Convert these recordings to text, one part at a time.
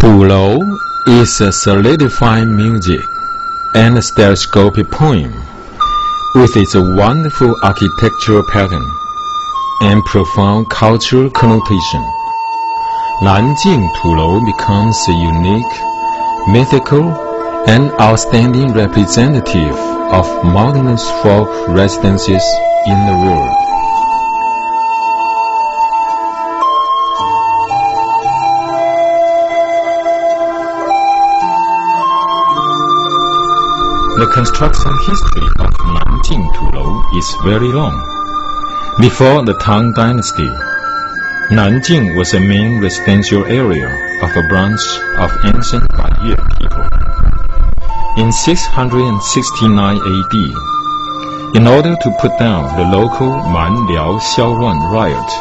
Tulou is a solidifying music and a stereoscopic poem with its wonderful architectural pattern and profound cultural connotation. Nanjing Tulou becomes a unique, mythical, and outstanding representative of modernist folk residences in the world. The construction history of Nanjing Tulou is very long. Before the Tang Dynasty, Nanjing was a main residential area of a branch of ancient Baiye people. In 669 AD, in order to put down the local Man Liao Xiaoruan riot,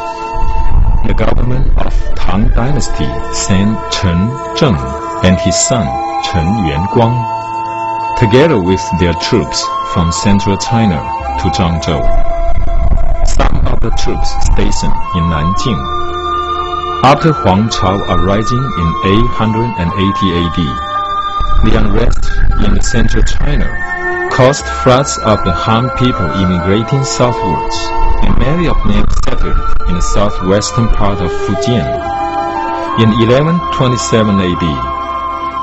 the government of Tang Dynasty sent Chen Zheng and his son Chen Yuanguang, together with their troops from central China to Zhangzhou. Some of the troops stationed in Nanjing. After Huang Chao uprising in 880 AD, the unrest in the central China caused floods of the Han people immigrating southwards, and many of them settled in the southwestern part of Fujian. In 1127 AD,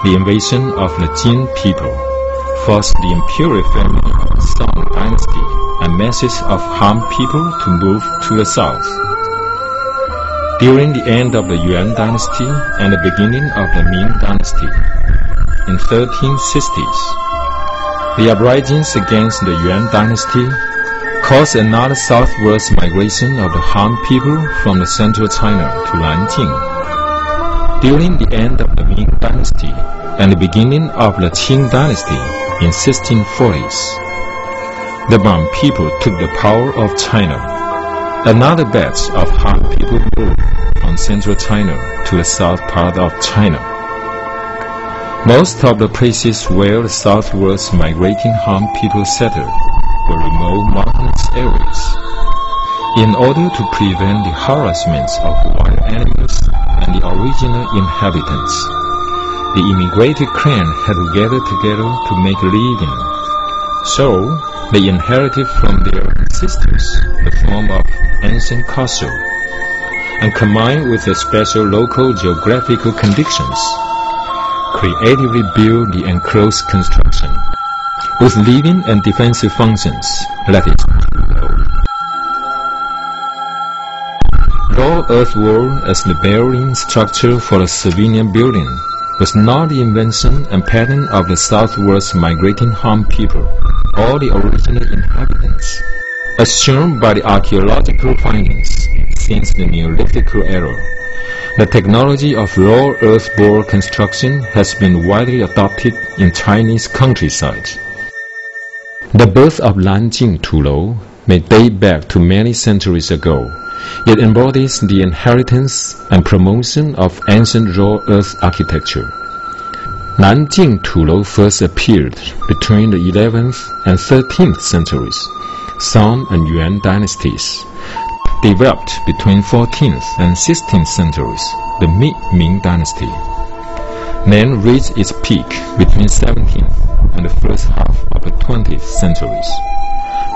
the invasion of the Jin people forced the imperial family of the Song Dynasty and masses of Han people to move to the south. During the end of the Yuan Dynasty and the beginning of the Ming Dynasty, in 1360s, the uprisings against the Yuan Dynasty caused another southwards migration of the Han people from the central China to Nanjing. During the end of the Ming Dynasty and the beginning of the Qing Dynasty in 1640s, the Man people took the power of China. Another batch of Han people moved from central China to the south part of China. Most of the places where the southwards migrating Han people settled were remote mountainous areas. In order to prevent the harassments of wild animals and the original inhabitants, the immigrated clan had to gather together to make a living. So, they inherited from their ancestors the form of ancient castle, and combined with the special local geographical conditions, creatively built the enclosed construction with living and defensive functions, that is, raw earthwork as the bearing structure for a civilian building was not the invention and pattern of the southwards migrating Han people or the original inhabitants, as shown by the archaeological findings since the Neolithic era. The technology of raw earthwork construction has been widely adopted in Chinese countryside. The birth of Nanjing Tulou may date back to many centuries ago. It embodies the inheritance and promotion of ancient raw earth architecture. Nanjing Tulou first appeared between the 11th and 13th centuries, Song and Yuan dynasties. Developed between 14th and 16th centuries, the Ming Dynasty. Then reached its peak between 17th and the first half of the 20th centuries,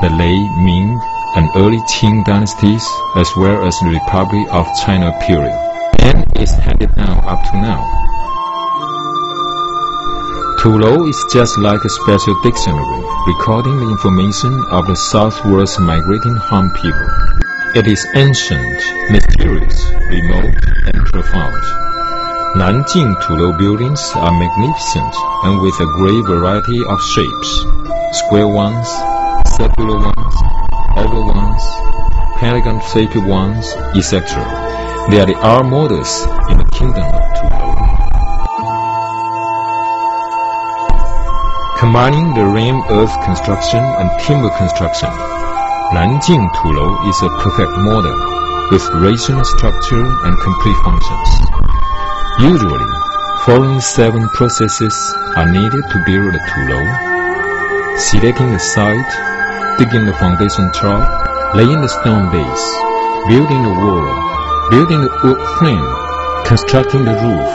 the late Ming and early Qing dynasties, as well as the Republic of China period, and is handed down up to now. Tulou is just like a special dictionary recording the information of the southwards migrating Han people. It is ancient, mysterious, remote, and profound. Nanjing Tulou buildings are magnificent and with a great variety of shapes: square ones, circular ones, oval ones, pentagon-shaped ones, etc. They are the art models in the kingdom of Tulou. Combining the ram earth construction and timber construction, Nanjing Tulou is a perfect model with rational structure and complete functions. Usually, following 7 processes are needed to build a Tulou: selecting the site, digging the foundation trough, laying the stone base, building the wall, building the wood frame, constructing the roof,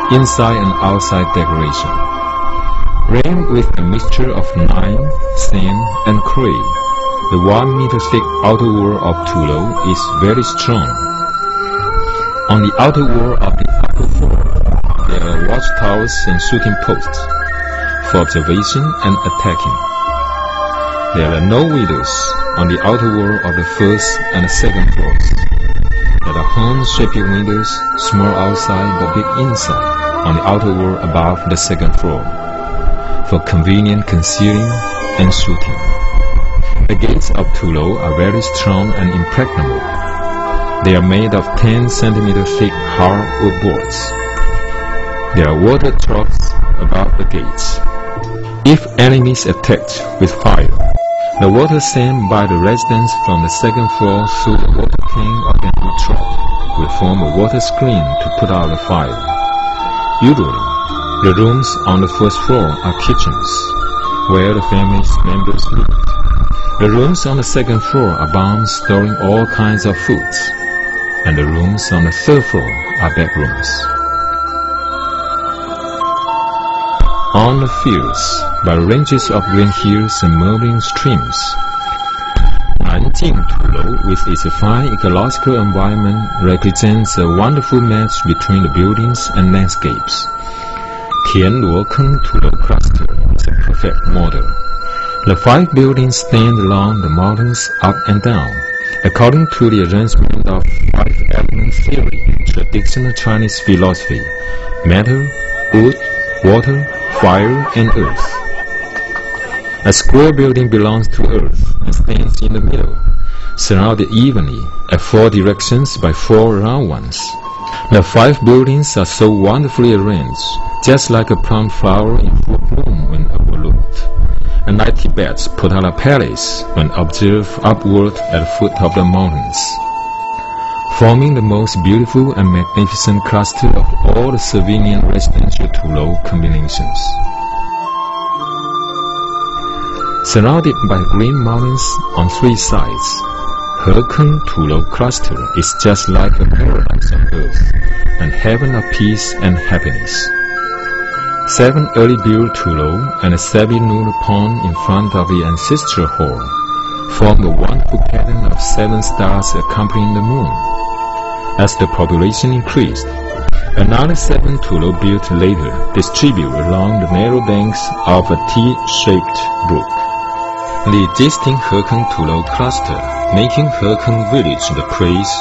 inside and outside decoration. Framed with a mixture of lime, sand, and clay, the 1 meter thick outer wall of Tulou is very strong. On the outer wall of the upper floor, there are watchtowers and shooting posts for observation and attacking. There are no windows on the outer wall of the first and second floors. There are horn-shaped windows, small outside but big inside, on the outer wall above the second floor, for convenient concealing and shooting. The gates of Tulou are very strong and impregnable. They are made of 10 cm thick hardwood boards. There are water troughs above the gates. If enemies attacked with fire, the water sent by the residents from the second floor through the water tank or bamboo trough will form a water screen to put out the fire. Usually, the rooms on the first floor are kitchens, where the family members live. The rooms on the second floor are barns storing all kinds of foods, and the rooms on the third floor are bedrooms. On the fields, by ranges of green hills and murmuring streams, Nanjing Tulou, with its fine ecological environment, represents a wonderful match between the buildings and landscapes. Tianluokeng Tulou cluster is a perfect model. The 5 buildings stand along the mountains up and down, according to the arrangement of 5-element theory in traditional Chinese philosophy: matter, wood, water, fire, and earth. A square building belongs to earth and stands in the middle, surrounded evenly at 4 directions by 4 round ones. The 5 buildings are so wonderfully arranged, just like a plum flower in full bloom when overlooked. And like Tibet's Potala Palace when observed upward at the foot of the mountains, forming the most beautiful and magnificent cluster of all the Slovenian residential Tulou combinations. Surrounded by green mountains on 3 sides, Hekeng Tulou cluster is just like a paradise on earth and heaven of peace and happiness. 7 early built Tulou and a semi-lunar pond in front of the ancestral hall form a wonderful pattern of 7 stars accompanying the moon. As the population increased, another 7 Tulou built later distribute along the narrow banks of a T-shaped brook. The existing Hekeng Tulou cluster, making Hekeng village the place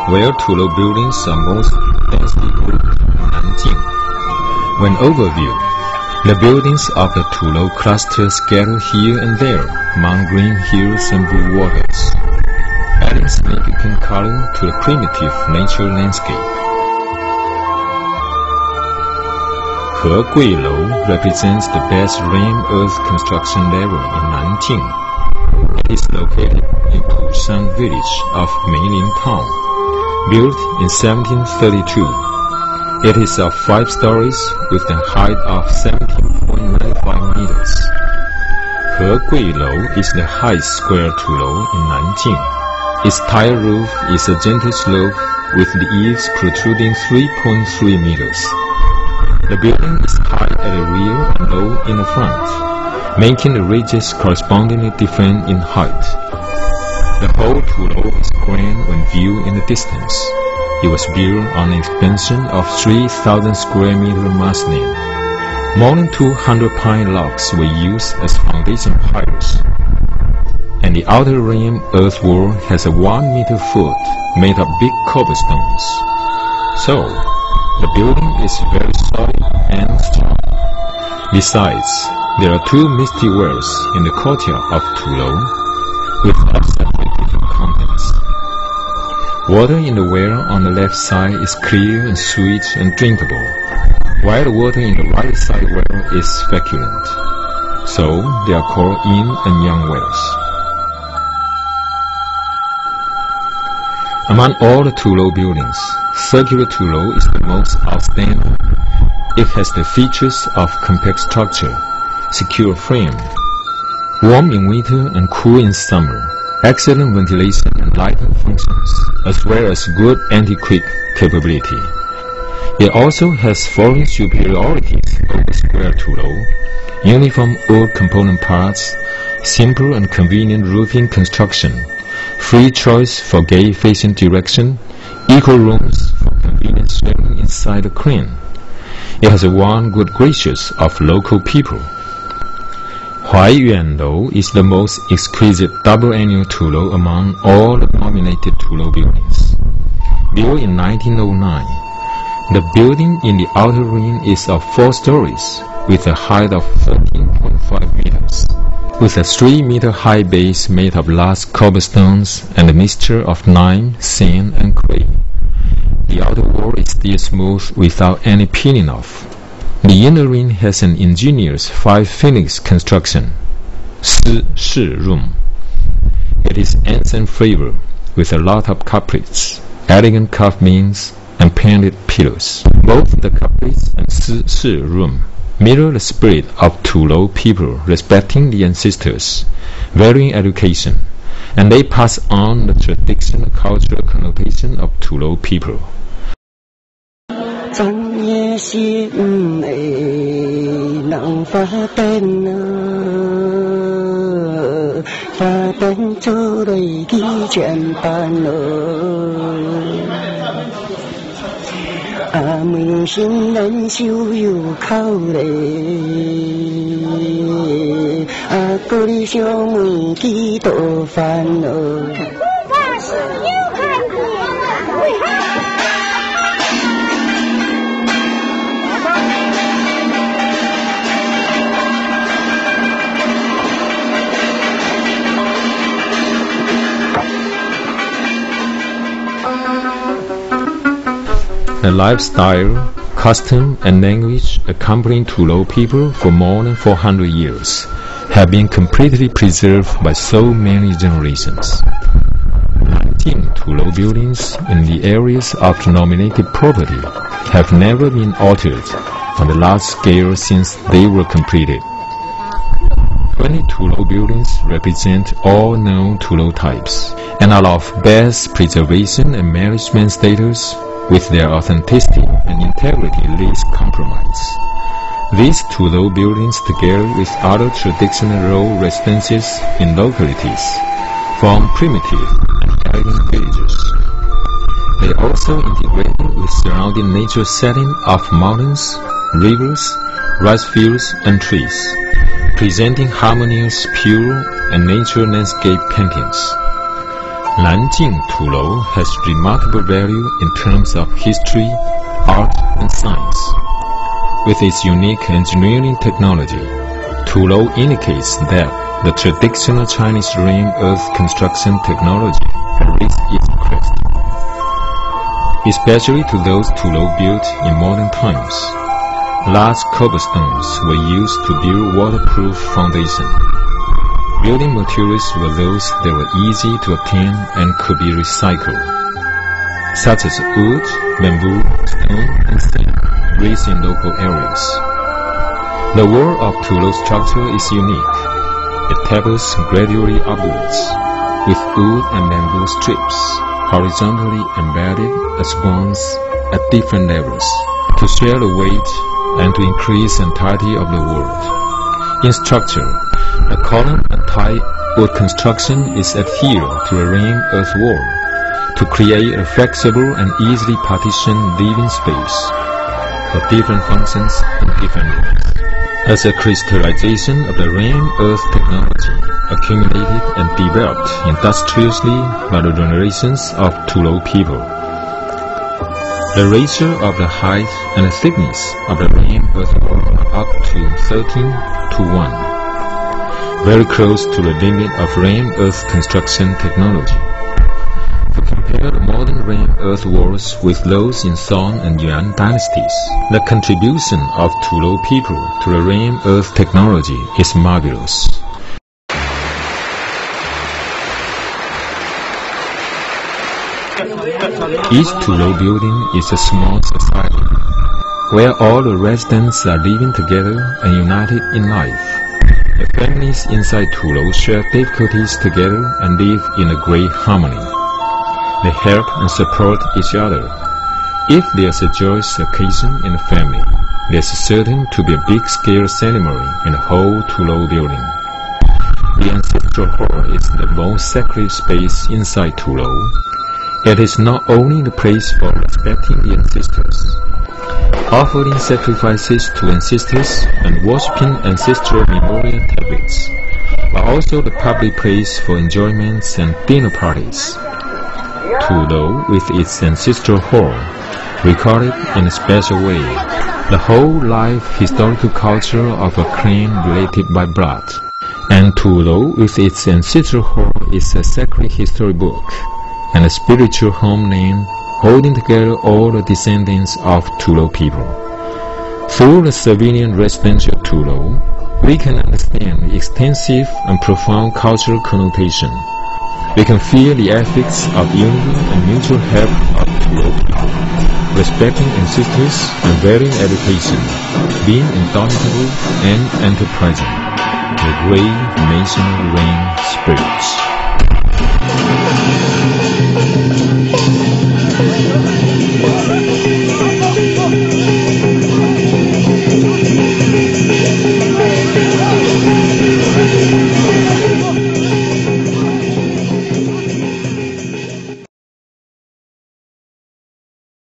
where Tulou buildings are most densely grouped in Nanjing. When overview, the buildings of the Tulou cluster scatter here and there among green hills and blue waters, adding significant color to the primitive nature landscape. Heguilou represents the best ram earth construction level in Nanjing. It is located in Pushan village of Meilin town, built in 1732. It is of 5 stories with a height of 17.95 meters. Heguilou is the highest square Tulou in Nanjing. Its tile roof is a gentle slope with the eaves protruding 3.3 meters. The building is high at the rear and low in the front, making the ridges correspondingly different in height. The whole Tulou is grand when viewed in the distance. It was built on an expansion of 3,000 square meter masonry. More than 200 pine logs were used as foundation piles. And the outer rim earth wall has a 1 meter foot made of big cobblestones. So, the building is very solid and strong. Besides, there are 2 misty wells in the courtyard of Tulou with absolutely different contents. Water in the well on the left side is clear and sweet and drinkable, while the water in the right side well is feculent. So, they are called yin and yang wells. Among all the Tulou buildings, circular Tulou is the most outstanding. It has the features of compact structure, secure frame, warm in winter and cool in summer, excellent ventilation and lighting functions, as well as good anti-quake capability. It also has foreign superiorities over square Tulou, uniform wood component parts, simple and convenient roofing construction, free choice for gate-facing direction, equal rooms for convenient swimming inside the crane. It has won good graces of local people. Huaiyuan Lou is the most exquisite double-annual Tulou among all the nominated Tulou buildings. Built in 1909, the building in the outer ring is of 4 stories, with a height of 13.5 meters, with a 3-meter high base made of large cobblestones and a mixture of lime, sand, and clay. The outer wall is still smooth without any peeling off. The inner ring has an ingenious 5-phoenix construction, Si room. It is ancient flavor, with a lot of couplets, elegant carved beams, and painted pillars. Both the couplets and Si room mirror the spirit of Tulou people respecting the ancestors, valuing education, and they pass on the traditional cultural connotation of Tulou people. 昨夜心的人發電啊，發電做嚟幾千班啊，阿妹心人手又靠咧，阿哥你小妹幾多煩惱。The lifestyle, custom, and language accompanying Tulou people for more than 400 years have been completely preserved by so many generations. 19 Tulou buildings in the areas of nominated property have never been altered on the large scale since they were completed. 20 Tulou buildings represent all known Tulou types and are of best preservation and management status, with their authenticity and integrity least compromised. These Tulou buildings, together with other traditional row residences in localities, form primitive and elegant villages. They also integrated with surrounding nature setting of mountains, rivers, rice fields, and trees, presenting harmonious, pure, and nature landscape paintings. Nanjing Tulou has remarkable value in terms of history, art, and science. With its unique engineering technology, Tulou indicates that the traditional Chinese ram earth construction technology has reached its crest. Especially to those Tulou built in modern times, large cobblestones were used to build waterproof foundation. Building materials were those that were easy to obtain and could be recycled, such as wood, bamboo, stone, and sand, raised in local areas. The wall of Tulou structure is unique. It tapers gradually upwards, with wood and bamboo strips horizontally embedded as bonds at different levels, to share the weight and to increase entirety of the wall. In structure, the column and tie wood construction is adhered to a ram earth wall to create a flexible and easily partitioned living space for different functions and different rooms. As a crystallization of the ram earth technology accumulated and developed industriously by the generations of Tulou people. The ratio of the height and the thickness of the ram earth wall are up to 13:1. Very close to the limit of ram earth construction technology. To compare the modern ram earth walls with those in Song and Yuan dynasties, the contribution of Tulou people to the ram earth technology is marvelous. Each Tulou building is a small society, where all the residents are living together and united in life. The families inside Tulou share difficulties together and live in a great harmony. They help and support each other. If there's a joyous occasion in the family, there's certain to be a big-scale ceremony in the whole Tulou building. The ancestral hall is the most sacred space inside Tulou. It is not only the place for respecting the ancestors, offering sacrifices to ancestors and worshipping ancestral memorial tablets, but also the public place for enjoyments and dinner parties. Tulou, with its ancestral hall, recorded in a special way the whole life historical culture of a clan related by blood. And Tulou, with its ancestral hall, is a sacred history book and a spiritual homeland holding together all the descendants of Tulou people. Through the civilian residential Tulou, we can understand the extensive and profound cultural connotation. We can feel the ethics of unity and mutual help of Tulou people, respecting ancestors and valuing education, being indomitable and enterprising, the great masonry ring spirits.